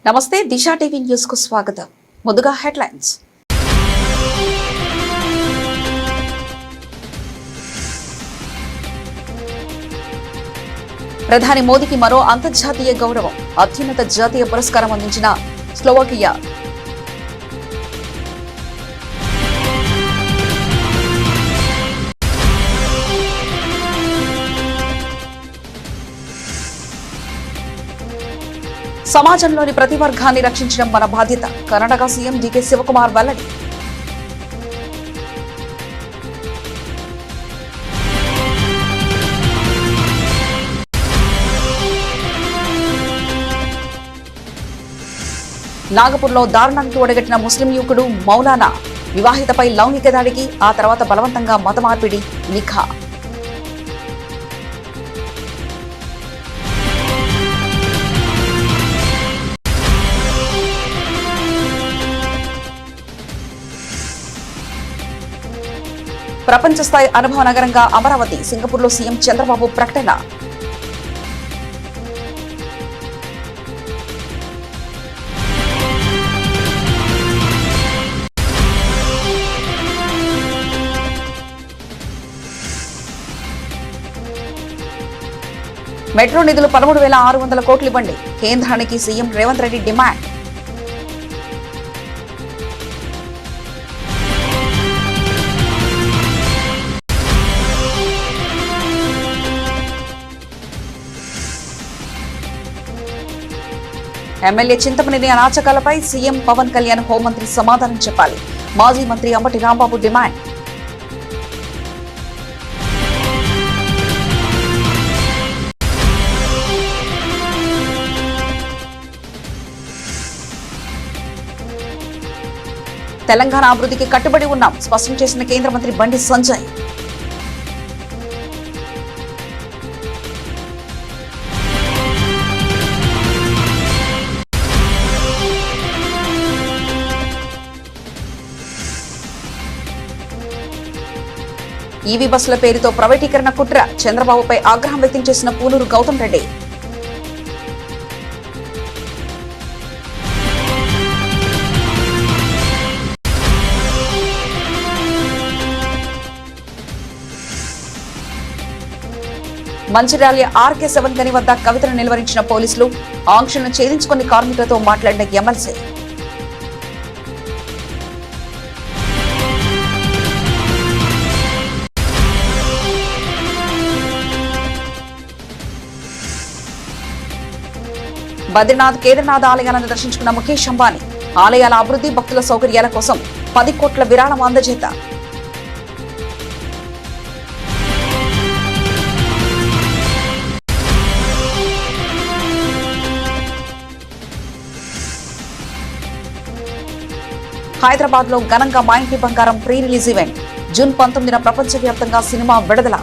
నమస్తే దిశా TV news కు స్వాగతం. ముందుగా హెడ్లైన్స్. ప్రధాని మోదీకి మరో అంతర్జాతీయ గౌరవం. అత్యున్నత జాతీయ పురస్కారం అందించిన స్లోవాకియా. సమాజంలోని ప్రతి వర్గాన్ని రక్షించడం మన బాధ్యత. కర్ణాటక సీఎం డీకే శివకుమార్ వెల్లడి. నాగపూర్లో దారుణానికి ఒడగట్టిన ముస్లిం యువకుడు మౌలానా. వివాహితపై లైంగిక దాడికి, ఆ తర్వాత బలవంతంగా మత మార్పిడి, నిఖా. ప్రపంచ స్థాయి అనుభవ నగరంగా అమరావతి. సింగపూర్లో సీఎం చంద్రబాబు ప్రకటన. మెట్రో నిధులు 13,600 కోట్లు ఇవ్వండి. కేంద్రానికి CM Revanth Reddy demand. MLA Chintamaneni అరాచకాలపై సీఎం పవన్ కళ్యాణ్ హోంమంత్రి సమాధానం చెప్పాలి. మాజీ మంత్రి అంబటి రాంబాబు డిమాండ్. తెలంగాణ అభివృద్ధికి కట్టుబడి ఉన్నాం స్పష్టం చేసిన కేంద్ర మంత్రి బండి సంజయ్. ఈవీ బస్సుల పేరుతో ప్రైవేటీకరణ కుట్ర. చంద్రబాబుపై ఆగ్రహం వ్యక్తం చేసిన పూనూరు గౌతమ్ రెడ్డి. మంచిర్యాల ఆర్కే 7 గని వద్ద కవితను నిలువరించిన పోలీసులు. ఆంక్షలను ఛేదించుకుని కార్మికులతో మాట్లాడిన ఎమ్మెల్సీ. బద్రీనాథ్, కేదార్నాథ్ ఆలయాలను దర్శించుకున్న ముఖేష్ అంబానీ. ఆలయాల అభివృద్ధి, భక్తుల సౌకర్యాల కోసం 10 కోట్ల విరాళం అందజేత. హైదరాబాద్ లో ఘనంగా మా ఇంటి బంగారం ప్రీ రిలీజ్ ఈవెంట్. జూన్ 19న ప్రపంచవ్యాప్తంగా సినిమా విడుదల.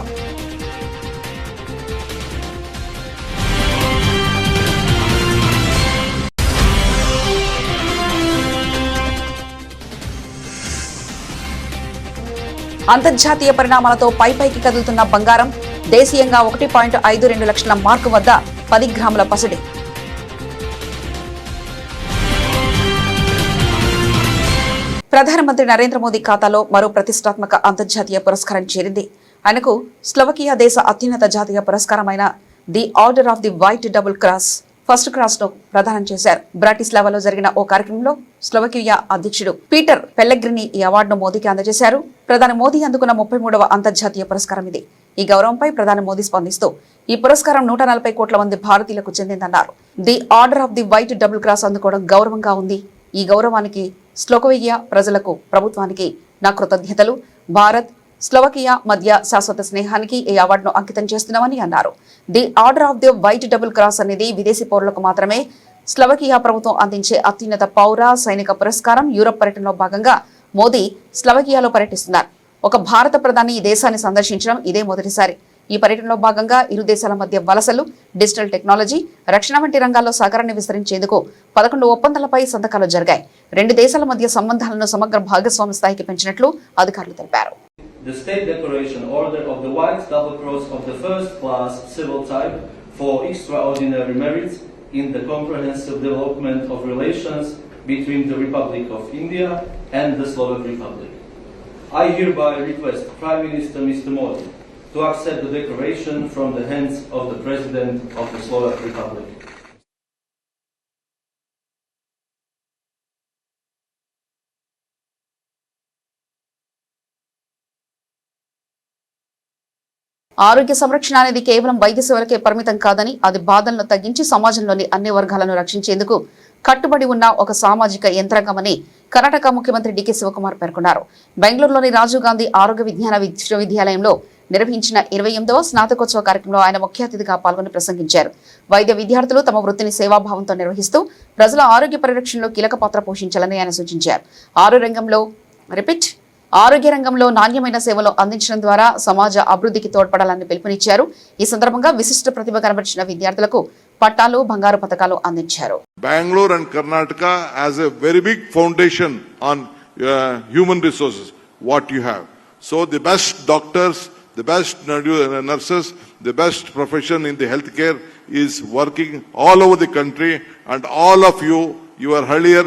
అంతర్జాతీయ పరిణామాలతో పైకి కదులుతున్న బంగారం. దేశీయంగా 1.52 లక్షల మార్కు వద్ద 10 గ్రాముల పసిడి. ప్రధానమంత్రి నరేంద్ర మోదీ ఖాతాలో మరో ప్రతిష్టాత్మక అంతర్జాతీయ పురస్కారం చేరింది. ఆయనకు స్లోవకియా దేశ అత్యున్నత జాతీయ పురస్కారమైన the order of the white double cross first cross ను ప్రదానం చేశారు. బ్రాటిస్లావాలో జరిగిన ఓ కార్యక్రమంలో స్లోవకియా అధ్యక్షుడు పీటర్ పెల్లెగ్రిని ఈ అవార్డును మోదీకి అందజేశారు. ప్రధాని మోదీ అందుకున్న 33వ అంతర్జాతీయ పురస్కారం ఇది. ఈ గౌరవంపై ప్రధాని మోదీ స్పందిస్తూ ఈ పురస్కారం 140 కోట్ల మంది భారతీయులకు చెందిందన్నారు. The order of the white double cross అందుకోవడం గౌరవంగా ఉంది. ఈ గౌరవానికి స్లోవకియా ప్రజలకు, ప్రభుత్వానికి నా కృతజ్ఞతలు. భారత్, స్లోవకియా మధ్య శాశ్వత స్నేహానికి ఈ అవార్డును అంకితం చేస్తున్నామని అన్నారు. The order of the white double cross అనేది విదేశీ పౌరులకు మాత్రమే స్లోవకియా ప్రభుత్వం అందించే అత్యున్నత పౌర సైనిక పురస్కారం. యూరప్ పర్యటనలో భాగంగా మోదీ స్లోవకియాలో పర్యటిస్తున్నారు. ఒక భారత ప్రధాని ఈ దేశాన్ని సందర్శించడం ఇదే మొదటిసారి. ఈ పర్యటనలో భాగంగా ఇరు దేశాల మధ్య వలసలు, డిజిటల్ టెక్నాలజీ, రక్షణ వంటి రంగాల్లో సహకారాన్ని విస్తరించేందుకు 11 ఒప్పందాలపై సంతకాలు జరిగాయి. 2 దేశాల మధ్య సంబంధాలను సమగ్ర భాగస్వామ్య స్థాయికి పెంచినట్లు అధికారులు తెలిపారు. The State Decoration Order of the White Double Cross of the First Class Civil Type for extraordinary merits in the comprehensive development of relations between the Republic of India and the Slovak Republic. I hereby request Prime Minister Mr. Modi to accept the declaration from the hands of the President of the Slovak Republic. ఆరోగ్య సంరక్షణ అనేది కేవలం వైద్య సేవలకే పరిమితం కాదని అది బాధలను తగ్గించి సమాజంలోని అన్ని వర్గాలను రక్షించేందుకు కట్టుబడి ఉన్న ఒక సామాజిక యంత్రాంగమని కర్ణాటక ముఖ్యమంత్రి డికే శివకుమార్ పేర్కొన్నారు. బెంగళూరులోని రాజీవ్ గాంధీ ఆరోగ్య విజ్ఞాన విశ్వవిద్యాలయంలో నిర్వహించిన 28వ స్నాతకోత్సవ కార్యక్రమంలో ఆయన ముఖ్య అతిథిగా పాల్గొని ప్రసంగించారు. వైద్య విద్యార్థులు తమ వృత్తిని సేవాభావంతో నిర్వహిస్తూ ప్రజల ఆరోగ్య పరిరక్షణలో కీలక పాత్ర పోషించాలని ఆయన సూచించారు. ఆరోగ్య రంగంలో నాణ్యమైన సేవలు అందించడం ద్వారా సమాజ అభివృద్ధికి తోడ్పడాలని పిలుపునిచ్చారు. ఈ సందర్భంగా విశిష్ట ప్రతిభ కనబరిచిన విద్యార్థులకు పట్టాలు, బంగారు పతకాలు అందించారు. Bangalore and Karnataka has a very big foundation on human resources, what you have. So the best doctors, the best nurses, the best profession in the healthcare is working all over the country, and all of you, your earlier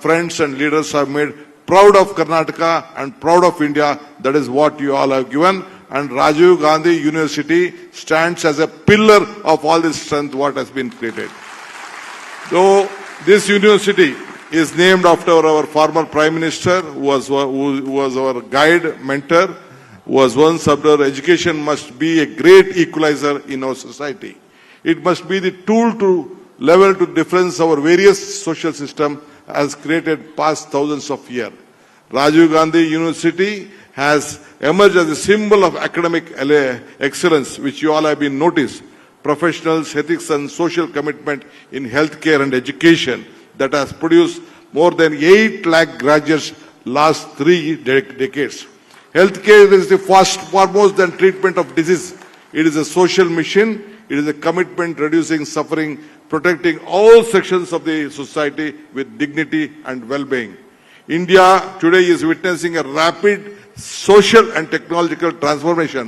friends and leaders have made proud of Karnataka and proud of India. That is what you all have given. And Rajiv Gandhi University stands as a pillar of all this strength what has been created. So this university is named after our former Prime Minister, who was our guide, mentor, who was once said education must be a great equalizer in our society. It must be the tool to level to difference our various social system has created past thousands of years. Rajiv Gandhi University has emerged as a symbol of academic excellence, which you all have been noticed. Professionals, ethics and social commitment in healthcare and education that has produced more than 8 lakh graduates last 3 decades. Healthcare is the foremost than treatment of disease. It is a social mission. It is a commitment reducing suffering, protecting all sections of the society with dignity and well-being. India today is witnessing a rapid social and technological transformation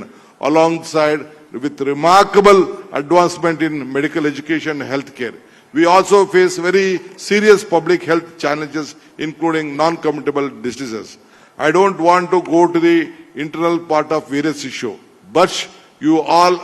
alongside with remarkable advancement in medical education and healthcare. We also face very serious public health challenges, including non-communicable diseases. I don't want to go to the internal part of various issues, but you all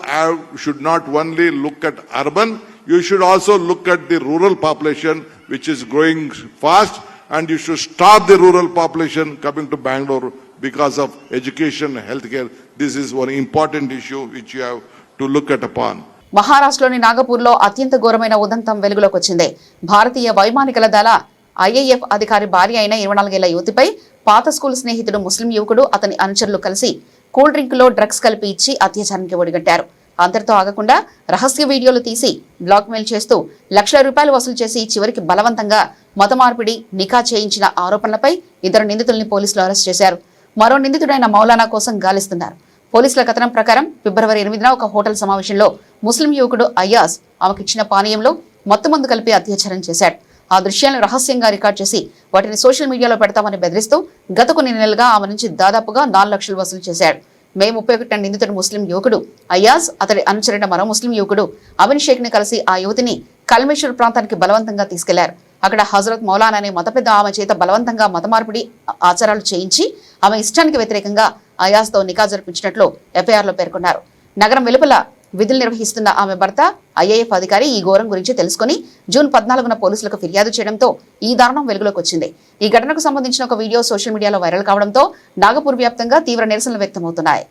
should not only look at urban, you should also look at the rural population, which is growing fast, and you should stop the rural population coming to Bangalore because of education and healthcare. This is one important issue which you have to look at upon. మహారాష్ట్రలోని నాగపూర్లో అత్యంత ఘోరమైన ఉదంతం వెలుగులోకి వచ్చింది. భారతీయ వైమానికల దళ IAF అధికారి భార్య అయిన 24 ఏళ్ల యువతిపై పాత స్కూల్ స్నేహితుడు ముస్లిం యువకుడు అతని అనుచరులు కలిసి కూల్ డ్రింక్ లో డ్రగ్స్ కలిపి ఇచ్చి అత్యాచారానికి ఒడిగట్టారు. అంతటితో ఆగకుండా రహస్య వీడియోలు తీసి బ్లాక్మెయిల్ చేస్తూ లక్షల రూపాయలు వసూలు చేసి చివరికి బలవంతంగా మత మార్పిడి, నికా చేయించిన ఆరోపణలపై 2 నిందితుల్ని పోలీసులు అరెస్ట్ చేశారు. మరో నిందితుడైన మౌలానా కోసం గాలిస్తున్నారు. పోలీసుల కథనం ప్రకారం ఫిబ్రవరి 8న ఒక హోటల్ సమావేశంలో ముస్లిం యువకుడు అయాజ్ ఆమెకిచ్చిన పానీయంలో మత్తుమందు కలిపి అత్యాచారం చేశాడు. ఆ దృశ్యాలను రహస్యంగా రికార్డ్ చేసి వాటిని సోషల్ మీడియాలో పెడతామని బెదిరిస్తూ గత కొన్ని నెలలుగా ఆమె నుంచి దాదాపుగా 4 లక్షలు వసూలు చేశాడు. మే 31న నిందితుడు ముస్లిం యువకుడు అయాజ్, అతడి అనుచరుడైన మరో ముస్లిం యువకుడు అవిన్ షేక్ ని కలిసి ఆ యువతిని కల్మేశ్వర్ ప్రాంతానికి బలవంతంగా తీసుకెళ్లారు. అక్కడ హజరత్ మౌలానా అనే మత పెద్ద ఆమె చేత బలవంతంగా మత మార్పిడి ఆచారాలు చేయించి ఆమె ఇష్టానికి వ్యతిరేకంగా అయాజ్తో నికా జరిపించినట్లు ఎఫ్ఐఆర్లో పేర్కొన్నారు. నగరం వెలుపల విధులు నిర్వహిస్తున్న ఆమె భర్త IAF అధికారి ఈ ఘోరం గురించి తెలుసుకుని జూన్ 14న పోలీసులకు ఫిర్యాదు చేయడంతో ఈ దారుణం వెలుగులోకి వచ్చింది. ఈ ఘటనకు సంబంధించిన ఒక వీడియో సోషల్ మీడియాలో వైరల్ కావడంతో నాగపూర్ వ్యాప్తంగా తీవ్ర నిరసనలు వ్యక్తమవుతున్నాయి.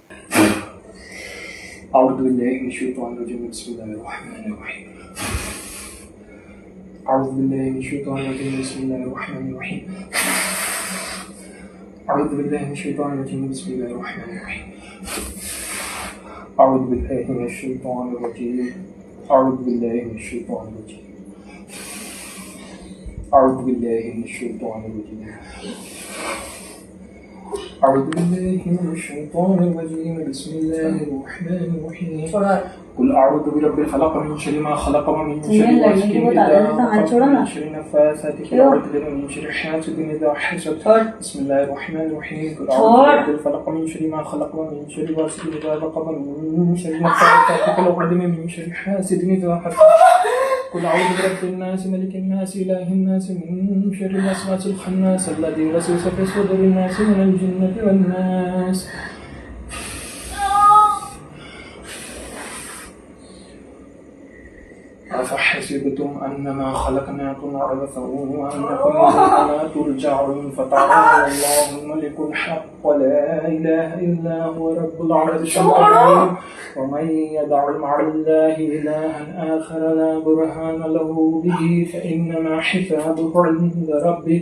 أعوذ بالله من الشيطان الرجيم. أعوذ بالله من الشيطان الرجيم. أعوذ بالله من الشيطان الرجيم. أعوذ بالله من الشيطان الرجيم. بسم الله الرحمن الرحيم. قل أعوذ برب الفلق من شر ما خلق ومن شر غاسق إذا وقب ومن شر النفاثات في العقد ومن شر حاسد إذا حسد. بسم الله الرحمن الرحيم. قل أعوذ برب الفلق من شر ما خلق ومن شر غاسق إذا وقب ومن شر النفاثات في العقد ومن شر حاسد إذا حسد. قل أعوذ برب الناس ملك الناس إله الناس من شر الوسواس الخناس الذي يوسوس في صدور الناس من الجنة والناس. أفحسبتم أنما خلقناكم عبثا وأنكم إلينا ترجعون فتعالى الله الملك الحق لا إله إلا هو رب العرش العظيم ومن يدع مع الله إلها آخر لا برهان له به فإنما حسابه عند ربه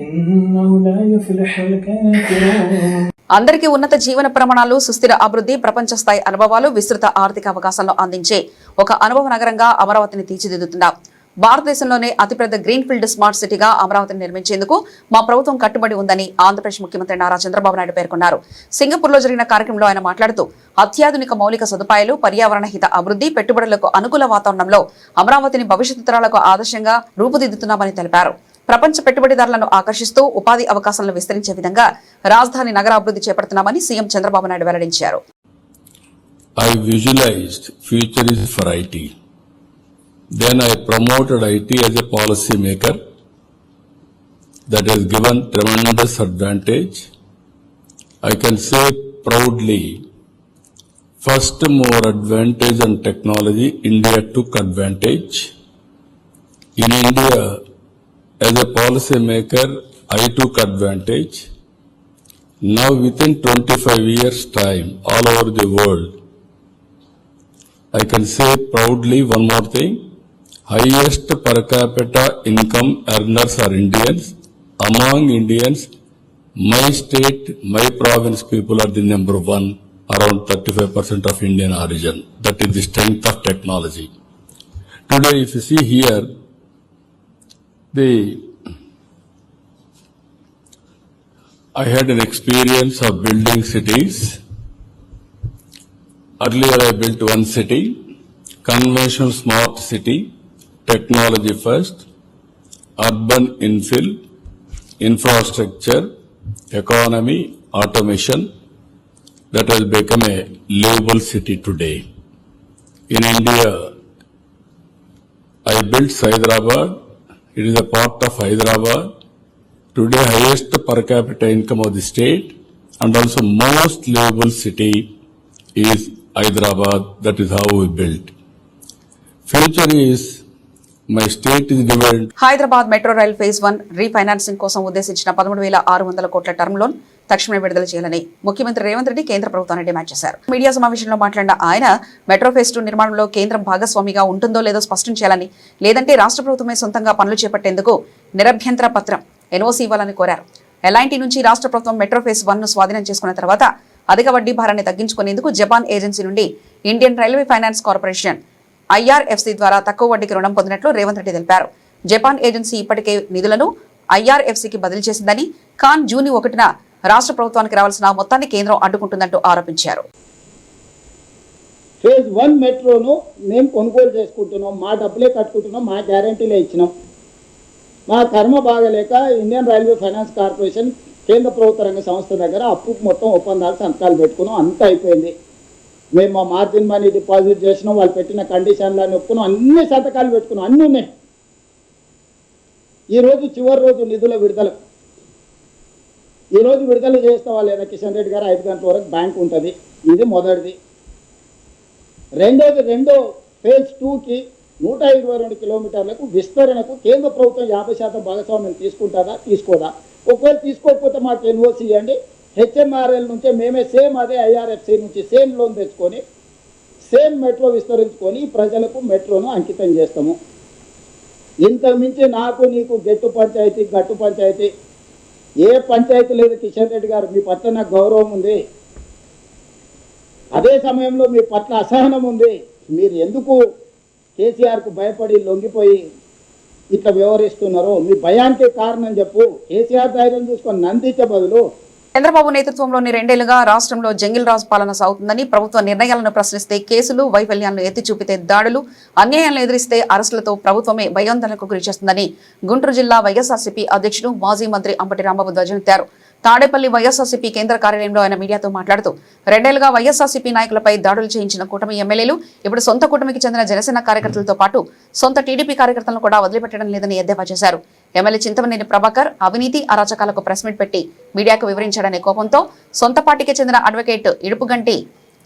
إنه لا يفلح الكافرون. అందరికీ ఉన్నత జీవన ప్రమాణాలు, సుస్థిర అభివృద్ధి, ప్రపంచ స్థాయి అనుభవాలు, విస్తృత ఆర్థిక అవకాశాలను అందించే ఒక అనుభవ నగరంగా అమరావతిని తీర్చిదిద్దుతున్నాం. భారతదేశంలోనే అతిపెద్ద గ్రీన్ ఫీల్డ్ స్మార్ట్ సిటీగా అమరావతిని నిర్మించేందుకు మా ప్రభుత్వం కట్టుబడి ఉందని ఆంధ్రప్రదేశ్ ముఖ్యమంత్రి నారా చంద్రబాబు నాయుడు పేర్కొన్నారు. సింగపూర్లో జరిగిన కార్యక్రమంలో ఆయన మాట్లాడుతూ అత్యాధునిక మౌలిక సదుపాయాలు, పర్యావరణ హిత అభివృద్ధి, పెట్టుబడులకు అనుకూల వాతావరణంలో అమరావతిని భవిష్యత్తు తరాలకు ఆదర్శంగా రూపుదిద్దుతున్నామని తెలిపారు. ప్రపంచ పెట్టుబడిదారులను ఆకర్షిస్తూ ఉపాధి అవకాశాలను విస్తరించే విధంగా రాజధాని నగర అభివృద్ధి చేపడుతున్నామని సీఎం చంద్రబాబు నాయుడు వెల్లడించారు. I visualized future is for IT. Then I promoted IT as a policy maker that has given tremendous advantage. I can say proudly, first mover advantage on technology, India took advantage. In India, as a policy maker, I took advantage. Now within 25 years' time, all over the world, I can say proudly one more thing, highest per capita income earners are Indians. Among Indians, my state, my province people are the number one, around 35% of Indian origin. That is the strength of technology. Today, if you see here, I had an experience of building cities. Earlier I built one city, conventional smart city, technology first, urban infill, infrastructure, economy, automation, that has become a livable city today. In India, I built Hyderabad, it is a part of Hyderabad. Today highest per capita income of the state and also most livable city is Hyderabad. That is how we built. Future is my state is divided. Hyderabad metro rail phase 1 refinancing కోసం ఉద్దేశించిన 13,600 కోట్ల term loan తక్షణమే విడుదల చేయాలని ముఖ్యమంత్రి రేవంత్ రెడ్డి కేంద్ర ప్రభుత్వాన్ని demand చేశారు. మీడియా సమావేశంలో మాట్లాడిన ఆయన మెట్రో ఫేజ్ 2 నిర్మాణంలో కేంద్రం భాగస్వామిగా ఉంటుందో లేదో స్పష్టం చేయాలని, లేదంటే రాష్ట్ర ప్రభుత్వమే సొంతంగా పనులు చేపట్టేందుకు నిరభ్యంతర పత్రం ఎన్ఓసీ ఇవ్వాలని కోరారు. ఎల్ఐటి నుంచి రాష్ట్ర ప్రభుత్వం మెట్రో ఫేజ్ 1 ను స్వాధీనం చేసుకున్న తర్వాత అధిక వడ్డీ భారాన్ని తగ్గించుకునేందుకు జపాన్ ఏజెన్సీ నుండి Indian railway finance corporation IRFC ద్వారా తక్కువ వడ్డీకి రుణం పొందినట్లు రేవంత్ రెడ్డి తెలిపారు. జపాన్ ఏజెన్సీ ఇప్పటికే నిధులను ఐఆర్ఎఫ్సికి బదిలీ చేసిందని, కాన్ జూన్ 1న రాష్ట్ర ప్రభుత్వానికి రావాల్సిన మొత్తాన్ని కేంద్రం అడ్డుకుంటుందంటూ ఆరోపించారు. ఫేజ్ 1 మెట్రోను మేము కొనుగోలు చేసుకుంటున్నాం, మా డబ్బులే కట్టుకుంటున్నాం, మా గ్యారంటీలే ఇచ్చినాం. మా కర్మ బాగలేక ఇండియన్ రైల్వే ఫైనాన్స్ కార్పొరేషన్ కేంద్ర ప్రభుత్వ రంగ సంస్థ దగ్గర అప్పు మొత్తం ఒప్పందాలు సంతకాలు పెట్టుకున్నాం. అంతా అయిపోయింది. మేము మా మార్జిన్ మనీ డిపాజిట్ చేసినాం, వాళ్ళు పెట్టిన కండిషన్లను ఒప్పుకున్నాం, అన్ని సంతకాలు పెట్టుకున్నాం, అన్నీ ఉన్నాయి. ఈరోజు చివరి రోజు నిధుల విడుదల. ఈరోజు విడుదల చేస్తే వాళ్ళు ఏదో కిషన్ రెడ్డి గారు 5 గంటల వరకు బ్యాంక్ ఉంటుంది. ఇది మొదటిది. రెండో ఫేజ్ 2కి 122 కిలోమీటర్లకు విస్తరణకు కేంద్ర ప్రభుత్వం 50% భాగస్వామ్యం తీసుకుంటుందా, తీసుకోదా? ఒకవేళ తీసుకోకపోతే మాకు ఎన్ఓసి ఇవ్వండి. హెచ్ఎంఆర్ఎల్ నుంచే మేమే సేమ్ అదే ఐఆర్ఎఫ్సి నుంచి సేమ్ లోన్ తెచ్చుకొని సేమ్ మెట్రో విస్తరించుకొని ప్రజలకు మెట్రోను అంకితం చేస్తాము. ఇంతకుమించి నాకు నీకు గట్టు పంచాయతీ ఏ పంచాయతీ లేదు. కిషన్ రెడ్డి గారు, మీ పట్ల నాకు గౌరవం ఉంది, అదే సమయంలో మీ పట్ల అసహనం ఉంది. మీరు ఎందుకు కేసీఆర్కు భయపడి లొంగిపోయి ఇట్లా వ్యవహరిస్తున్నారో మీ భయానికి కారణం చెప్పు. కేసీఆర్ ధైర్యం చూసుకొని నందించే బదులు చంద్రబాబు నేతృత్వంలోని 2 ఏళ్లుగా రాష్ట్రంలో జంగిల్ రాజు పాలన సాగుతుందని, ప్రభుత్వ నిర్ణయాలను ప్రశ్నిస్తే కేసులు, వైఫల్యాలను ఎత్తి చూపితే దాడులు, అన్యాయాలను ఎదిరిస్తే అరెస్టులతో ప్రభుత్వమే భయాందోళనకు గురి చేస్తుందని గుంటూరు జిల్లా వైఎస్ఆర్సీపీ అధ్యక్షుడు మాజీ మంత్రి అంబటి రాంబాబు ధ్వజమెత్తారు. తాడేపల్లి వైఎస్ఆర్సీపీ కేంద్ర కార్యాలయంలో ఆయన మీడియాతో మాట్లాడుతూ 2 ఏళ్లుగా వైఎస్ఆర్సీపీ నాయకులపై దాడులు చేయించిన కూటమి ఎమ్మెల్యేలు ఇప్పుడు సొంత కూటమికి చెందిన జనసేన కార్యకర్తలతో పాటు సొంత టీడీపీ కార్యకర్తలను కూడా వదిలిపెట్టడం లేదని ఎద్దేవా చేశారు. ఎమ్మెల్యే చింతమనేని ప్రభాకర్ అవినీతి అరాచకాలకు ప్రెస్ మీట్ పెట్టి మీడియాకు వివరించాడనే కోపంతో సొంత పార్టీకి చెందిన అడ్వకేట్ ఇడుపుగంటి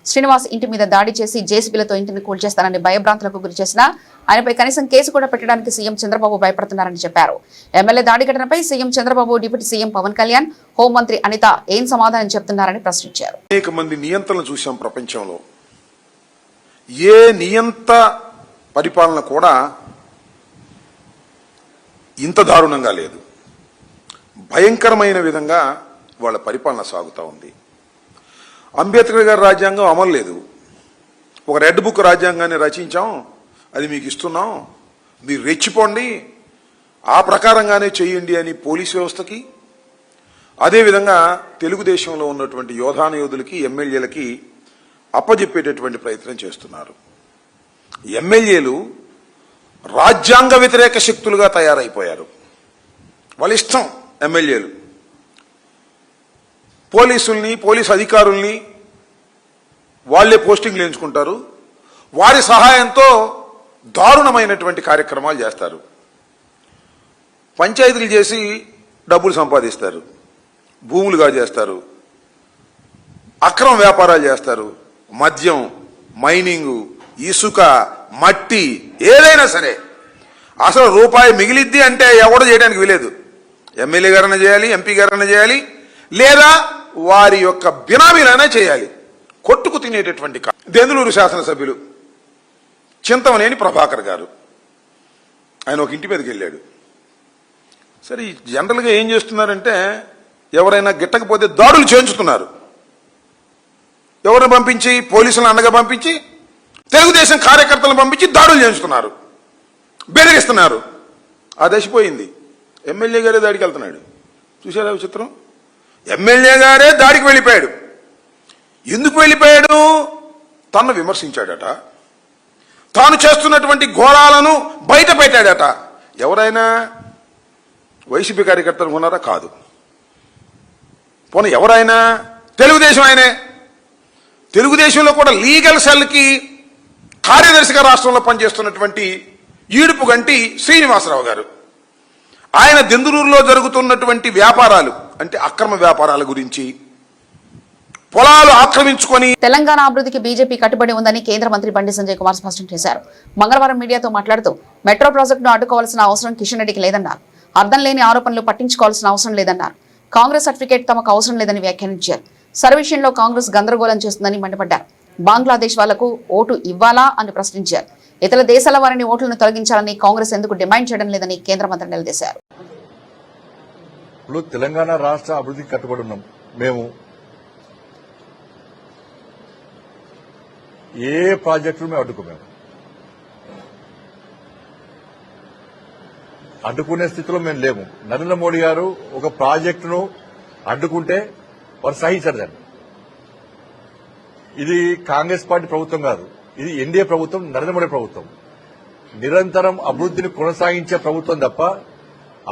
శ్రీనివాస్ ఇంటి మీద దాడి చేసి జేసీబీలతో ఇంటిని కూల్చేస్తానని భయభ్రాంతులకు గురి చేసిన ఆయనపై కనీసం కేసు కూడా పెట్టడానికి సీఎం చంద్రబాబు భయపడుతున్నారని చెప్పారు. ఎమ్మెల్యే దాడి ఘటనపై CM Chandrababu, deputy CM Pawan Kalyan, హోంమంత్రి అనిత ఏం సమాధానం చెప్తున్నారని ప్రశ్నించారు. అనేక మంది నియంత్రణలు చూశాం ప్రపంచంలో. ఏ నియంత పరిపాలన కూడా ఇంత దారుణంగా లేదు. భయంకరమైన విధంగా వాళ్ళ పరిపాలన సాగుతూ ఉంది. అంబేద్కర్ గారి రాజ్యాంగం అమలు లేదు. ఒక రెడ్ బుక్ రాజ్యాంగాన్ని రచించాం, అది మీకు ఇస్తున్నాం, మీరు రెచ్చిపోండి, ఆ ప్రకారంగానే చేయండి అని పోలీస్ వ్యవస్థకి, అదేవిధంగా తెలుగుదేశంలో ఉన్నటువంటి యోధులకి, ఎమ్మెల్యేలకి అప్పజెప్పేటటువంటి ప్రయత్నం చేస్తున్నారు. ఎమ్మెల్యేలు రాజ్యాంగ వ్యతిరేక శక్తులుగా తయారైపోయారు. వాళ్ళ ఇష్టం ఎమ్మెల్యేలు. పోలీసుల్ని, పోలీసు అధికారుల్ని వాళ్లే పోస్టింగ్లు ఎంచుకుంటారు. వారి సహాయంతో దారుణమైనటువంటి కార్యక్రమాలు చేస్తారు. పంచాయతీలు చేసి డబ్బులు సంపాదిస్తారు, భూములుగా చేస్తారు, అక్రమ వ్యాపారాలు చేస్తారు. మద్యం, మైనింగు, ఇసుక, మట్టి, ఏదైనా సరే. అసలు రూపాయి మిగిలిద్ది అంటే ఎవడు చేయడానికి వీలేదు. ఎమ్మెల్యే గారైనా చేయాలి, ఎంపీ గారైనా చేయాలి, లేదా వారి యొక్క బినామీలైనా చేయాలి. కొట్టుకు తినేటటువంటి దెందులూరు శాసనసభ్యులు చింతమనేని ప్రభాకర్ గారు, ఆయన ఒక ఇంటి మీదకి వెళ్ళాడు. సరే, జనరల్గా ఏం చేస్తున్నారంటే ఎవరైనా గిట్టకపోతే దాడులు చేయించుతున్నారు. ఎవరిని పంపించి? పోలీసులను అండగా పంపించి, తెలుగుదేశం కార్యకర్తలను పంపించి దాడులు చేయించుతున్నారు, బెదిరిస్తున్నారు. ఆ దశపోయింది. ఎమ్మెల్యే గారే దాడికి వెళ్తున్నాడు. చూసారా విచిత్రం? ఎమ్మెల్యే గారే దాడికి వెళ్ళిపోయాడు. ఎందుకు వెళ్ళిపోయాడు? తనను విమర్శించాడట, తాను చేస్తున్నటువంటి ఘోరాలను బయట పెట్టాడట. ఎవరైనా వైసీపీ కార్యకర్తలు ఉన్నారా? కాదు. పోనీ ఎవరైనా తెలుగుదేశం ఆయనే. తెలుగుదేశంలో కూడా లీగల్ సెల్కి కార్యదర్శిగా రాష్ట్రంలో పనిచేస్తున్నటువంటి ఈడుపుగంటి శ్రీనివాసరావు గారు, ఆయన దెందులూరులో జరుగుతున్నటువంటి వ్యాపారాలు అంటే అక్రమ వ్యాపారాల గురించి, పొలాలు ఆక్రమించుకొని తెలంగాణ అభివృద్ధికి బీజేపీ కట్టుబడి ఉందని కేంద్ర మంత్రి బండి సంజయ్ కుమార్ స్పష్టం చేశారు. మంగళవారం మీడియాతో మాట్లాడుతూ మెట్రో ప్రాజెక్టును అడ్డుకోవాల్సిన అవసరం కిషన్ రెడ్డికి లేదన్నారు. అర్థం లేని ఆరోపణలు పట్టించుకోవాల్సిన అవసరం లేదన్నారు. కాంగ్రెస్ సర్టిఫికేట్ తమకు అవసరం లేదని వ్యాఖ్యానించారు. సర్వేషన్లో కాంగ్రెస్ గందరగోళం చేస్తుందని మండిపడ్డారు. బంగ్లాదేశ్ వాళ్లకు ఓటు ఇవ్వాలా అని ప్రశ్నించారు. ఇతర దేశాల వారిని ఓట్లను తొలగించాలని కాంగ్రెస్ ఎందుకు డిమాండ్ చేయడం లేదని కేంద్ర మంత్రి నిలదీశారు. ఇప్పుడు తెలంగాణ రాష్ట్ర అభివృద్ధికి కట్టుబడి ఉన్నాం. మేము ఏ ప్రాజెక్టులు మేము అడ్డుకోలేము. అడ్డుకునే స్థితిలో మేము లేము. నరేంద్ర మోడీ గారు ఒక ప్రాజెక్టును అడ్డుకుంటే వారు సహించరు దాన్ని. ఇది కాంగ్రెస్ పార్టీ ప్రభుత్వం కాదు, ఇది ఎన్డీఏ ప్రభుత్వం, నరేంద్ర మోడీ ప్రభుత్వం. నిరంతరం అభివృద్ధిని కొనసాగించే ప్రభుత్వం తప్ప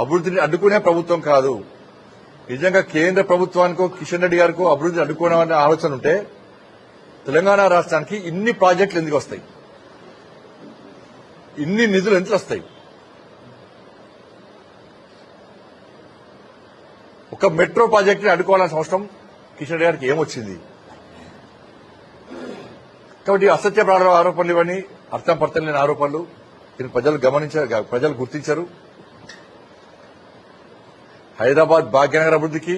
అభివృద్ధిని అడ్డుకునే ప్రభుత్వం కాదు. నిజంగా కేంద్ర ప్రభుత్వానికో కిషన్ రెడ్డి గారికో అభివృద్ధిని అడ్డుకోవాలనే ఆలోచన ఉంటే తెలంగాణ రాష్ట్రానికి ఇన్ని ప్రాజెక్టులు ఎందుకు వస్తాయి? ఇన్ని నిధులు ఎందుకు వస్తాయి? ఒక మెట్రో ప్రాజెక్టుని అడ్డుకోవాల్సిన అవసరం కిషన్ రెడ్డి గారికి ఏమొచ్చింది? కాబట్టి అసత్య ఆరోపణలు ఇవన్నీ అర్థం పర్థం లేని ఆరోపణలు. దీన్ని ప్రజలు గమనించారు, ప్రజలు గుర్తించారు. హైదరాబాద్ భాగ్యనగర్ అభివృద్ధికి,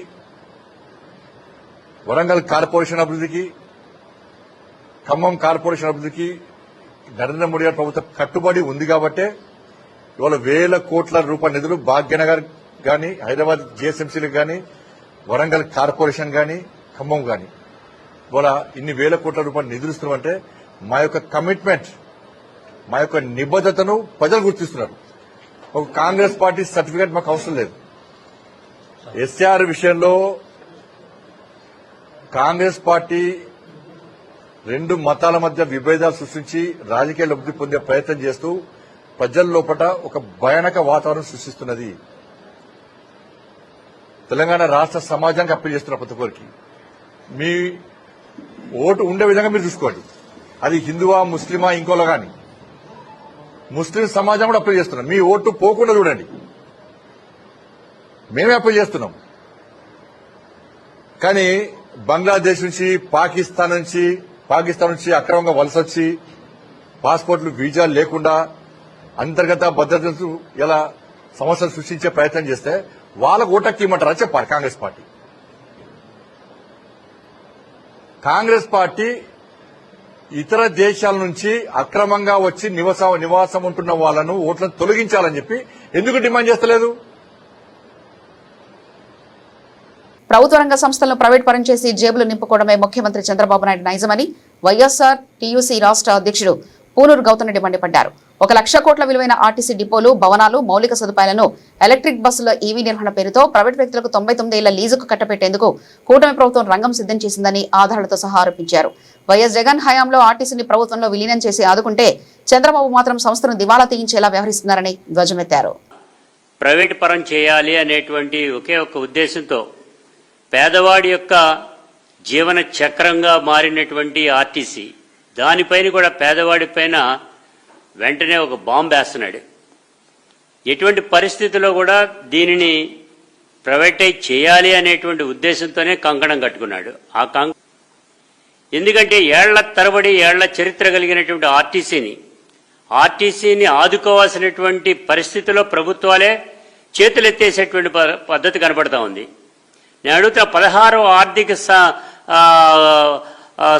వరంగల్ కార్పొరేషన్ అభివృద్ధికి, ఖమ్మం కార్పొరేషన్ అభివృద్ధికి నరేంద్ర మోడీ గారి ప్రభుత్వం కట్టుబడి ఉంది కాబట్టే ఇవాళ వేల కోట్ల రూపాయల నిధులు భాగ్యనగర్ గాని, హైదరాబాద్ జీఎస్ఎంసీలకు గాని, వరంగల్ కార్పొరేషన్ గాని, ఖమ్మం గాని ఇవాళ ఇన్ని వేల కోట్ల రూపాయలు నిధులుస్తున్నామంటే మా యొక్క కమిట్మెంట్, మా యొక్క నిబద్ధతను ప్రజలు గుర్తిస్తున్నారు. ఒక కాంగ్రెస్ పార్టీ సర్టిఫికేట్ మాకు అవసరం లేదు. ఎస్ఆర్ విషయంలో కాంగ్రెస్ పార్టీ రెండు మతాల మధ్య విభేదాలు సృష్టించి రాజకీయ లబ్ధి పొందే ప్రయత్నం చేస్తూ ప్రజల లోపల ఒక భయానక వాతావరణం సృష్టిస్తున్నది. తెలంగాణ రాష్ట్ర సమాజానికి అప్పీల్ చేస్తున్నారు ప్రతి ఒక్కరికి. మీ ఓటు ఉండే విధంగా మీరు చూసుకోండి. అది హిందువా ముస్లిమా ఇంకోలా కానీ ముస్లిం సమాజం కూడా అప్పీల్ చేస్తున్నాం. మీ ఓటు పోకుండా చూడండి. మేమే అప్పీల్ చేస్తున్నాం. కానీ బంగ్లాదేశ్ నుంచి పాకిస్తాన్ నుంచి అక్రమంగా వలస వచ్చి పాస్పోర్ట్లు వీజాలు లేకుండా అంతర్గత భద్రతలు ఇలా సమస్యలు సృష్టించే ప్రయత్నం చేస్తే వాళ్ళకు ఓటక్కి ఇవ్వమంటారా చెప్పాలి కాంగ్రెస్ పార్టీ. కాంగ్రెస్ పార్టీ ఇతర దేశాల నుంచి అక్రమంగా వచ్చి నివాసం ఉంటున్న వాళ్లను ఓట్లను తొలగించాలని చెప్పి ఎందుకు డిమాండ్ చేస్తలేదు? ప్రభుత్వ రంగ సంస్థలను ప్రైవేట్ పరం చేసి జేబులు నింపుకోవడమే ముఖ్యమంత్రి చంద్రబాబు నాయుడు నైజమని వైఎస్ఆర్ టీయూసీ రాష్ట్ర అధ్యక్షుడు పూనూరు గౌతమ్ రెడ్డి మండిపడ్డారు. 1 లక్ష కోట్ల విలువైన ఆర్టీసీ డిపోలు, భవనాలు, మౌలిక సదుపాయాలను ఎలక్ట్రిక్ బస్సుల ఈవీ నిర్వహణ పేరుతో ప్రైవేట్ వ్యక్తులకు 99 ఏళ్ల లీజుకు కట్టబెట్టేందుకు కూటమి ప్రభుత్వం రంగం సిద్ధం చేసిందని ఆధారాలతో సహా ఆరోపించారు. వైఎస్ జగన్ హయాంలో ఆర్టీసీని ప్రభుత్వంలో విలీనం చేసి ఆదుకుంటే చంద్రబాబు మాత్రం సంస్థను దివాలా తీయించేలా వ్యవహరిస్తున్నారని ధ్వజమెత్తారు. ప్రైవేట్ పరం చేయాలి అనేటువంటి ఒకే ఒక ఉద్దేశంతో పేదవాడి యొక్క జీవన చక్రంగా మారినటువంటి ఆర్టీసీ దానిపైన కూడా పేదవాడి పైన వెంటనే ఒక బాంబు వేస్తున్నాడు. ఎటువంటి పరిస్థితుల్లో కూడా దీనిని ప్రైవేటైజ్ చేయాలి అనేటువంటి ఉద్దేశంతోనే కంకణం కట్టుకున్నాడు. ఎందుకంటే ఏళ్ల తరబడి ఏళ్ల చరిత్ర కలిగినటువంటి ఆర్టీసీని ఆదుకోవాల్సినటువంటి పరిస్థితిలో ప్రభుత్వాలే చేతులెత్తేసేటువంటి పద్ధతి కనబడతా ఉంది. నేను అడుగుతున్న 16వ ఆర్థిక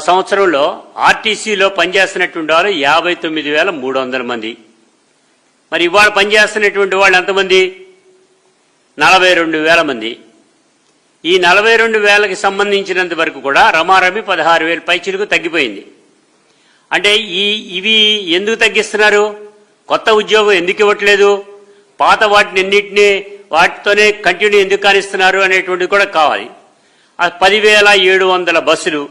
సంవత్సరంలో ఆర్టీసీలో పనిచేస్తున్నటువంటి వాళ్ళు 59,300 మంది. మరి ఇవాళ పనిచేస్తున్నటువంటి వాళ్ళు ఎంతమంది? 42,000 మంది. ఈ 42,000కి సంబంధించినంత వరకు కూడా రమారమి 16,000 పైచిలకు తగ్గిపోయింది. అంటే ఇవి ఎందుకు తగ్గిస్తున్నారు? కొత్త ఉద్యోగం ఎందుకు ఇవ్వట్లేదు? పాత వాటితోనే కంటిన్యూ ఎందుకు కానిస్తున్నారు అనేటువంటిది కూడా కావాలి. 10,700 బస్సులు,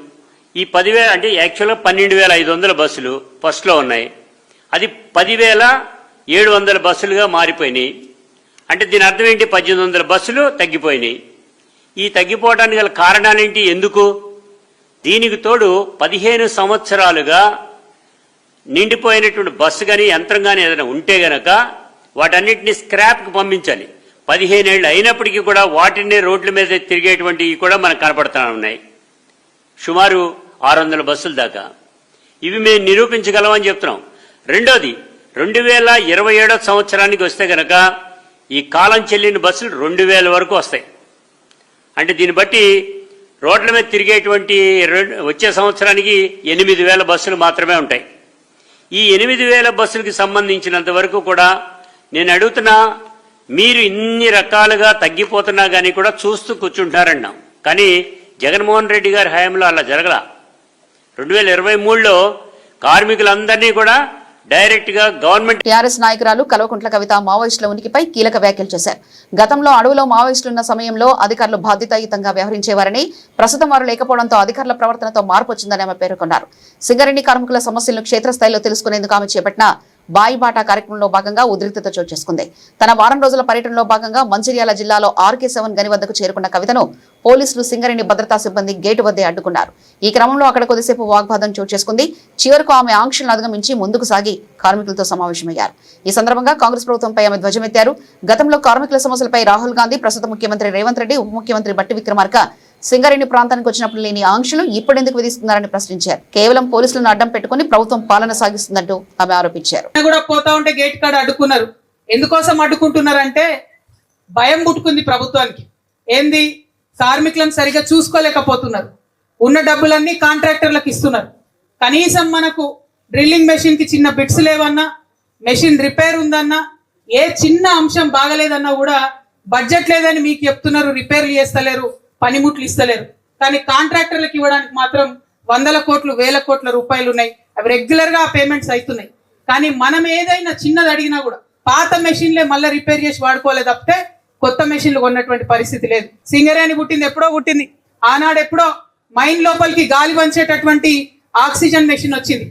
ఈ 10,000 అంటే యాక్చువల్గా 12,500 బస్సులు ఫస్ట్లో ఉన్నాయి. అది 10,700 బస్సులుగా మారిపోయినాయి. అంటే దీని అర్థం ఏంటి? 1,800 బస్సులు తగ్గిపోయినాయి. ఈ తగ్గిపోవడానికి గల కారణాలేంటి? ఎందుకు? దీనికి తోడు 15 సంవత్సరాలుగా నిండిపోయినటువంటి బస్సు కానీ యంత్రం కానీ ఏదైనా ఉంటే గనక వాటన్నిటిని స్క్రాప్కి పంపించాలి. 15 ఏళ్ళు అయినప్పటికీ కూడా వాటిని రోడ్ల మీద తిరిగేటువంటివి కూడా మనకు కనపడుతూ ఉన్నాయి. సుమారు 600 బస్సుల దాకా. ఇవి మేము నిరూపించగలమని చెప్తున్నాం. రెండోది, 2027 సంవత్సరానికి వస్తే గనక ఈ కాలం చెల్లిన బస్సులు 2,000 వరకు వస్తాయి. అంటే దీన్ని బట్టి రోడ్ల మీద తిరిగేటువంటి వచ్చే సంవత్సరానికి 8,000 బస్సులు మాత్రమే ఉంటాయి. ఈ 8,000 బస్సులకి సంబంధించినంత వరకు కూడా నేను అడుగుతున్నా, మీరు ఇన్ని రకాలుగా తగ్గిపోతున్నా కానీ కూడా చూస్తూ కూర్చుంటారన్నాం. కానీ జగన్మోహన్ రెడ్డి గారి హయాంలో అలా జరగల. 2023లో కార్మికులందరినీ కూడా డైరెక్ట్ గా గవర్నమెంట్. టీఆర్ఎస్ నాయకురాలు కల్వకుంట్ల కవిత మావోయిస్టుల ఉనికిపై కీలక వ్యాఖ్యలు చేశారు. గతంలో అడవిలో మావోయిస్టులున్న సమయంలో అధికారులు బాధ్యతాయుతంగా వ్యవహరించేవారని, ప్రస్తుతం వారు లేకపోవడంతో అధికారుల ప్రవర్తనతో మార్పు వచ్చిందని ఆమె పేర్కొన్నారు. సింగరేణి కార్మికుల సమస్యలను క్షేత్రస్థాయిలో తెలుసుకునేందుకు ఆమె చేపట్టిన బాయిబాటా కార్యక్రమంలో భాగంగా ఉద్రిక్తత చోటు చేసుకుంది. తన వారం రోజుల పర్యటనలో భాగంగా మంచిర్యాల జిల్లాలో RK7 గని వద్దకు చేరుకున్న కవితను పోలీసులు సింగరేణి భద్రతా సిబ్బంది గేటు వద్దే అడ్డుకున్నారు. ఈ క్రమంలో అక్కడ కొద్దిసేపు వాగ్వాదం చోటు చేసుకుంది. చివరకు ఆమె ఆంక్షలను అధిగమించి ముందుకు సాగి కార్మికులతో సమావేశమయ్యారు. ఈ సందర్భంగా కాంగ్రెస్ ప్రభుత్వంపై ఆమె ధ్వజమెత్తారు. గతంలో కార్మికుల సమస్యలపై రాహుల్ గాంధీ, ప్రస్తుత ముఖ్యమంత్రి రేవంత్ రెడ్డి, ఉప ముఖ్యమంత్రి బట్టి విక్రమార్క సింగరేణి ప్రాంతానికి వచ్చినప్పుడు లేని ఆంక్షలు ఇప్పుడెందుకు విధిస్తున్నారని ప్రశ్నించారు. కేవలం పోలీసులను అడ్డం పెట్టుకుని ప్రభుత్వం పాలన సాగిస్తుందంటూ ఆమె ఆరోపించారు. పోతా ఉంటే గేట్ కాడ అడ్డుకున్నారు. ఎందుకోసం అడ్డుకుంటున్నారంటే భయం పుట్టుకుంది ప్రభుత్వానికి. ఏంది? కార్మికులను సరిగా చూసుకోలేకపోతున్నారు. ఉన్న డబ్బులన్నీ కాంట్రాక్టర్లకు ఇస్తున్నారు. కనీసం మనకు డ్రిల్లింగ్ మెషిన్ కి చిన్న బిట్స్ లేవన్నా, మెషిన్ రిపేర్ ఉందన్నా, ఏ చిన్న అంశం బాగలేదన్నా కూడా బడ్జెట్ లేదని మీకు చెప్తున్నారు. రిపేర్లు చేస్తలేరు, పనిముట్లు ఇస్తలేరు. కానీ కాంట్రాక్టర్లకు ఇవ్వడానికి మాత్రం 100 కోట్లు 1000 కోట్ల రూపాయలు ఉన్నాయి. అవి రెగ్యులర్ గా పేమెంట్స్ అవుతున్నాయి. కానీ మనం ఏదైనా చిన్నది అడిగినా కూడా పాత మెషిన్లే మళ్ళీ రిపేర్ చేసి వాడుకోలేదు తప్పితే కొత్త మెషిన్లు కొన్నటువంటి పరిస్థితి లేదు. సింగరేణి పుట్టింది ఎప్పుడో పుట్టింది. ఆనాడు ఎప్పుడో మైన్ లోపలికి గాలి వంచేటటువంటి ఆక్సిజన్ మెషిన్ వచ్చింది.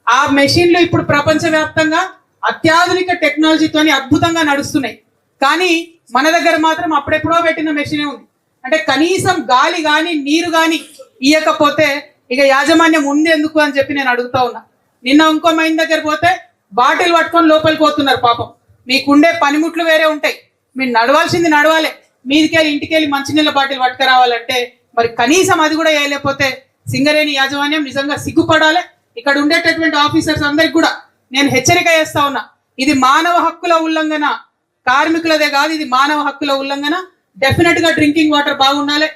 ఆ మెషిన్లు ఇప్పుడు ప్రపంచవ్యాప్తంగా అత్యాధునిక టెక్నాలజీతోని అద్భుతంగా నడుస్తున్నాయి. కానీ మన దగ్గర మాత్రం అప్పుడెప్పుడో పెట్టిన మెషినే ఉంది. అంటే కనీసం గాలి కానీ నీరు కానీ ఇయ్యకపోతే ఇక యాజమాన్యం ఉంది ఎందుకు అని చెప్పి నేను అడుగుతా ఉన్నా. నిన్న ఇంకో మైన్ దగ్గర పోతే బాటిల్ పట్టుకొని లోపలికి పోతున్నారు. పాపం మీకుండే పనిముట్లు వేరే ఉంటాయి, మీరు నడవాల్సింది నడవాలి, మీదికెళ్ళి ఇంటికెళ్ళి మంచినీళ్ళ బాటిల్ పట్టుకురావాలంటే మరి కనీసం అది కూడా వేయలేకపోతే సింగరేణి యాజమాన్యం నిజంగా సిగ్గుపడాలి. ఇక్కడ ఉండేటటువంటి ఆఫీసర్స్ అందరికి కూడా నేను హెచ్చరిక చేస్తా ఉన్నా, ఇది మానవ హక్కుల ఉల్లంఘన, కార్మికులదే కాదు, ఇది మానవ హక్కుల ఉల్లంఘన. డెఫినెట్ గా డ్రింకింగ్ వాటర్ బాగుండాలి,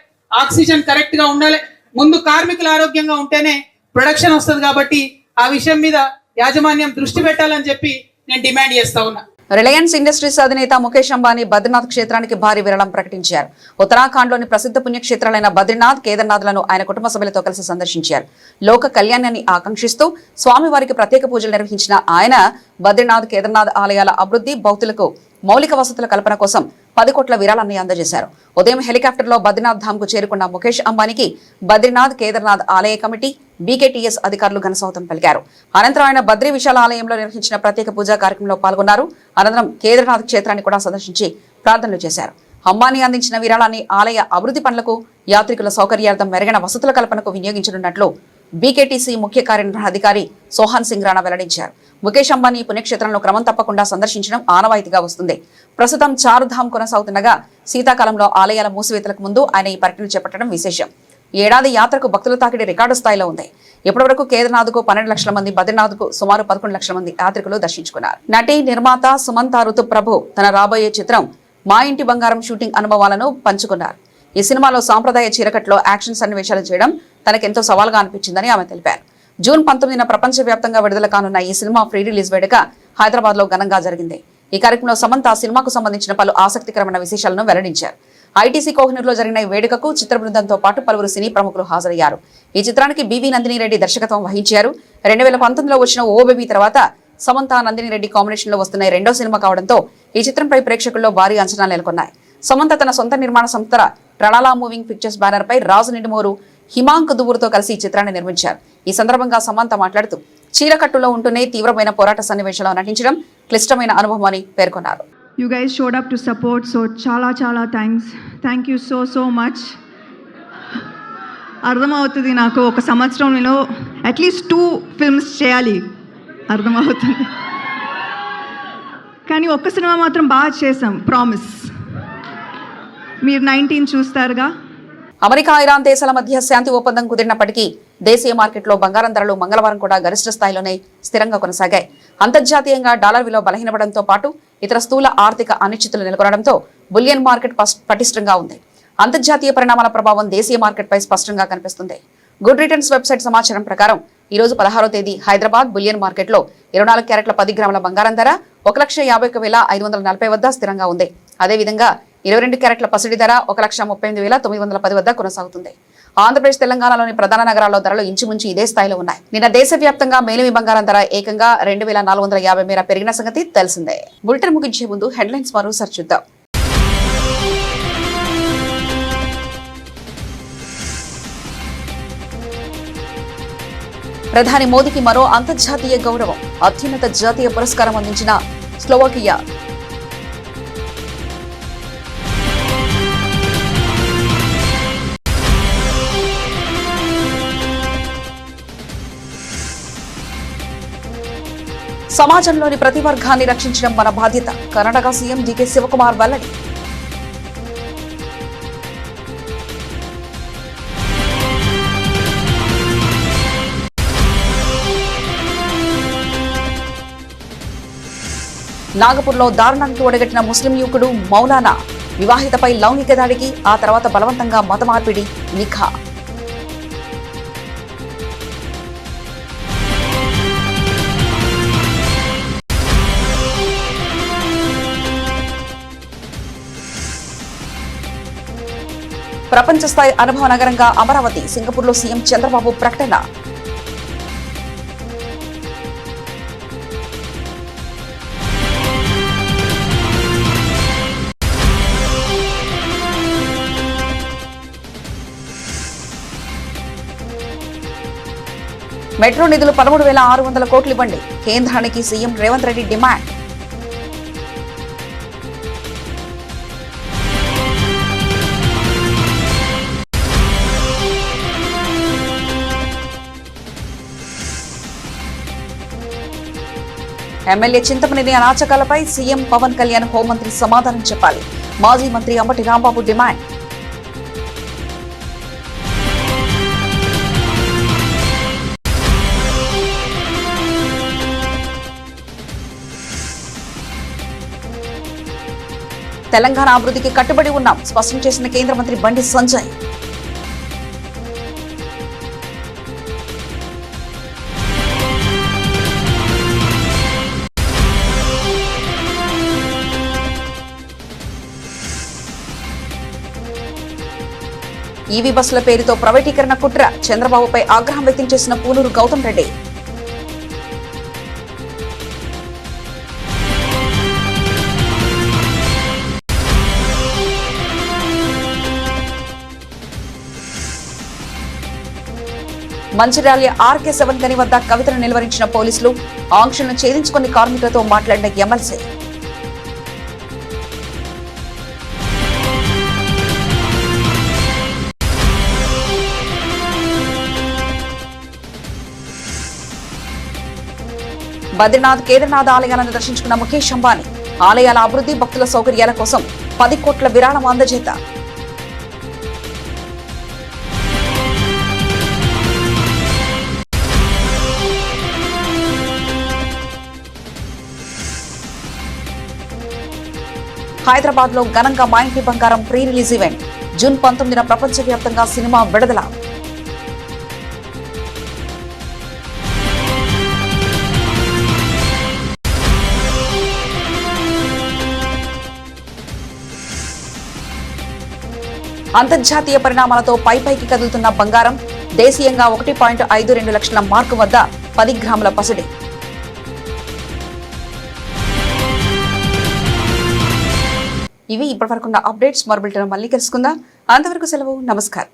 ఆక్సిజన్ కరెక్ట్ గా ఉండాలి. ముందు కార్మికులు ఆరోగ్యంగా ఉంటేనే ప్రొడక్షన్ వస్తుంది. కాబట్టి ఆ విషయం మీద యాజమాన్యం దృష్టి పెట్టాలని చెప్పి నేను డిమాండ్ చేస్తా ఉన్నా. రిలయన్స్ ఇండస్ట్రీస్ అధినేత ముఖేష్ అంబానీ బద్రీనాథ్ క్షేత్రానికి భారీ విరాళం ప్రకటించారు. ఉత్తరాఖండ్లోని ప్రసిద్ధ పుణ్యక్షేత్రాలైన బద్రీనాథ్, కేదార్నాథ్లను ఆయన కుటుంబ సభ్యులతో కలిసి సందర్శించారు. లోక కళ్యాణాన్ని ఆకాంక్షిస్తూ స్వామివారికి ప్రత్యేక పూజలు నిర్వహించిన ఆయన బద్రీనాథ్, కేదార్నాథ్ ఆలయాల అభివృద్ధి, భక్తులకు మౌలిక వసతుల కల్పన కోసం 10 కోట్ల విరాళాన్ని అందజేశారు. ఉదయం హెలికాప్టర్లో బద్రీనాథ్ ధామ్ కు చేరుకున్న ముఖేష్ అంబానీకి బద్రీనాథ్, కేదార్నాథ్ ఆలయ కమిటీ, బీకేటీఎస్ అధికారులు ఘనస్వాగతం పలికారు. అనంతరం ఆయన బద్రీ విశాల ఆలయంలో నిర్వహించిన ప్రత్యేక పూజా కార్యక్రమంలో పాల్గొన్నారు. అనంతరం కేదార్నాథ్ క్షేత్రాన్ని కూడా సందర్శించి ప్రార్థనలు చేశారు. అంబానీ అందించిన విరాళాన్ని ఆలయ అభివృద్ధి పనులకు, యాత్రికుల సౌకర్యార్థం మెరుగైన వసతుల కల్పనకు వినియోగించనున్నట్లు బీకేటీసీ ముఖ్య కార్యనిర్వహణాధికారి సోహాన్ సింగ్ రాణా వెల్లడించారు. ముఖేష్ అంబానీ పుణ్యక్షేత్రంలో క్రమం తప్పకుండా సందర్శించడం ఆనవాయితీగా వస్తుంది. ప్రస్తుతం చారుధామ్ కొనసాగుతుండగా శీతాకాలంలో ఆలయాల మూసివేతలకు ముందు ఆయన ఈ పర్యటన చేపట్టడం విశేషం. ఏడాది యాత్రకు భక్తుల తాకిడి రికార్డు స్థాయిలో ఉంది. ఇప్పటివరకు కేదార్నాథ్కు 12 లక్షల మంది, బద్రీనాథ్కు సుమారు 11 లక్షల మంది యాత్రికులు దర్శించుకున్నారు. నటి, నిర్మాత సుమంత ఋతుప్రభు తన రాబోయే చిత్రం మా ఇంటి బంగారం షూటింగ్ అనుభవాలను పంచుకున్నారు. ఈ సినిమాలో సాంప్రదాయ చీరకట్లో యాక్షన్ సన్నివేశాలు చేయడం తనకెంతో సవాల్గా అనిపించిందని ఆమె తెలిపారు. జూన్ 19న ప్రపంచవ్యాప్తంగా విడుదల కానున్న ఈ సినిమా ప్రీ రిలీజ్ వేడుక హైదరాబాద్ లో ఘనంగా జరిగింది. ఈ కార్యక్రమంలో సమంత సినిమాకు సంబంధించిన పలు ఆసక్తికరమైన విశేషాలను వెల్లడించారు. ఐటీసీ కోహినూరులో జరిగిన ఈ వేడుకకు చిత్ర బృందంతో పాటు పలువురు సినీ ప్రముఖులు హాజరయ్యారు. ఈ చిత్రానికి బీవీ నందిని రెడ్డి దర్శకత్వం వహించారు. 2019లో వచ్చిన ఓ బేబీ తర్వాత సమంత, నందిని రెడ్డి కాంబినేషన్ లో వస్తున్న రెండో సినిమా కావడంతో ఈ చిత్రంపై ప్రేక్షకుల్లో భారీ అంచనాలు నెలకొన్నాయి. సమంత తన సొంత నిర్మాణ సంస్థ ప్రణాళ మూవింగ్ పిక్చర్స్ బ్యానర్ పై రాజు నిండుమూరు, హిమాంక్ దువ్వురుతో కలిసి ఈ చిత్రాన్ని నిర్మించారు. ఈ సందర్భంగా సమంత మాట్లాడుతూ చీరకట్టులో ఉంటూనే తీవ్రమైన పోరాట సన్నివేశంలో నటించడం క్లిష్టమైన అనుభవం అని పేర్కొన్నారు. You guys showed up to support, so చాలా thanks. Thank you so much. అర్థమవుతుంది నాకు, ఒక సంవత్సరంలో అట్లీస్ట్ 2 ఫిల్మ్స్ చేయాలి, అర్థమవుతుంది. కానీ ఒక్క సినిమా మాత్రం బాగా చేసాం, ప్రామిస్. మీరు 19 చూస్తారుగా. అమెరికా, ఇరాన్ దేశాల మధ్య శాంతి ఒప్పందం కుదిరినప్పటికీ దేశీయ మార్కెట్లో బంగారం ధరలు మంగళవారం కూడా గరిష్ట స్థాయిలోనే స్థిరంగా కొనసాగాయి. అంతర్జాతీయంగా డాలర్ విలువ బలహీనపడంతో పాటు ఇతర స్థూల ఆర్థిక అనిశ్చితులు నెలకొనడంతో బులియన్ మార్కెట్ పటిష్టంగా ఉంది. అంతర్జాతీయ పరిణామాల ప్రభావం దేశీయ మార్కెట్పై స్పష్టంగా కనిపిస్తుంది. గుడ్ రిటర్న్స్ వెబ్సైట్ సమాచారం ప్రకారం ఈ రోజు 16వ తేదీ హైదరాబాద్ బులియన్ మార్కెట్లో 24 క్యారెట్ల 10 గ్రాముల బంగారం ధర 1,51,540 వద్ద స్థిరంగా ఉంది. అదేవిధంగా 22 క్యారెట్ల పసిడి ధర 1,38,910 వద్ద కొనసాగుతుంది. ఆంధ్రప్రదేశ్, తెలంగాణలోని ప్రధాన నగరాల్లో ధరలు ఇంచుమించు ఇదే స్థాయిలో ఉన్నాయి. నిన్న దేశవ్యాప్తంగా మేలిమి బంగారం ధర ఏకంగా 2,450 మేర పెరిగిన సంగతి తెలిసిందే. బులెటిన్ ముగించే ముందు హెడ్లైన్స్ మరోసారి చూద్దాం. ప్రధాని మోదీకి మరో అంతర్జాతీయ గౌరవం, అత్యున్నత జాతీయ పురస్కారం అందించిన స్లోవాకియా. సమాజంలోని ప్రతి వర్గాన్ని రక్షించడం మన బాధ్యత, కర్ణాటక సీఎం డీకే శివకుమార్ వెల్లడి. నాగపూర్లో దారుణానికి ఒడగట్టిన ముస్లిం యువకుడు మౌలానా. వివాహితపై లౌంగిక దాడికి, ఆ తర్వాత బలవంతంగా మత మార్పిడి, నిఖా. ప్రపంచ స్థాయి అనుభవ నగరంగా అమరావతి, సింగపూర్లో సీఎం చంద్రబాబు ప్రకటన. మెట్రో నిధులు 13,600 కోట్లు ఇవ్వండి, కేంద్రానికి CM Revanth Reddy demand. MLA Chintamaneni అరాచకాలపై సీఎం పవన్ కళ్యాణ్ హోంమంత్రి సమాధానం చెప్పాలి. మాజీ మంత్రి అంబటి రాంబాబు డిమాండ్. తెలంగాణ అభివృద్ధికి కట్టుబడి ఉన్నాం స్పష్టం చేసిన కేంద్ర మంత్రి బండి సంజయ్. ఈవీ బస్సుల పేరుతో ప్రైవేటీకరణ కుట్ర, చంద్రబాబుపై ఆగ్రహం వ్యక్తం చేసిన పూనూరు గౌతమ్ రెడ్డి. మంచిర్యాల RK7 గని వద్ద కవితను నిలువరించిన పోలీసులు, ఆంక్షలను ఛేదించుకుని కార్మికులతో మాట్లాడిన ఎమ్మెల్సీ. బద్రీనాథ్, కేదార్నాథ్ ఆలయాలను దర్శించుకున్న ముఖేష్ అంబానీ. ఆలయాల అభివృద్ధి, భక్తుల సౌకర్యాల కోసం 10 కోట్ల విరాళం అందజేత. హైదరాబాద్ లో ఘనంగా మా ఇంటి బంగారం ప్రీ రిలీజ్ ఈవెంట్. జూన్ 19న ప్రపంచవ్యాప్తంగా సినిమా విడుదల. అంతర్జాతీయ పరిణామాలతో పైకి కదులుతున్న బంగారం. దేశీయంగా 1.52 లక్షల మార్కు వద్ద 10 గ్రాముల పసిడి. ఇవి ఇప్పటివరకున్న అప్డేట్స్. మరో బులెటిన్ మళ్ళీ కలుసుకుందాం. అంతవరకు సెలవు. నమస్కారం.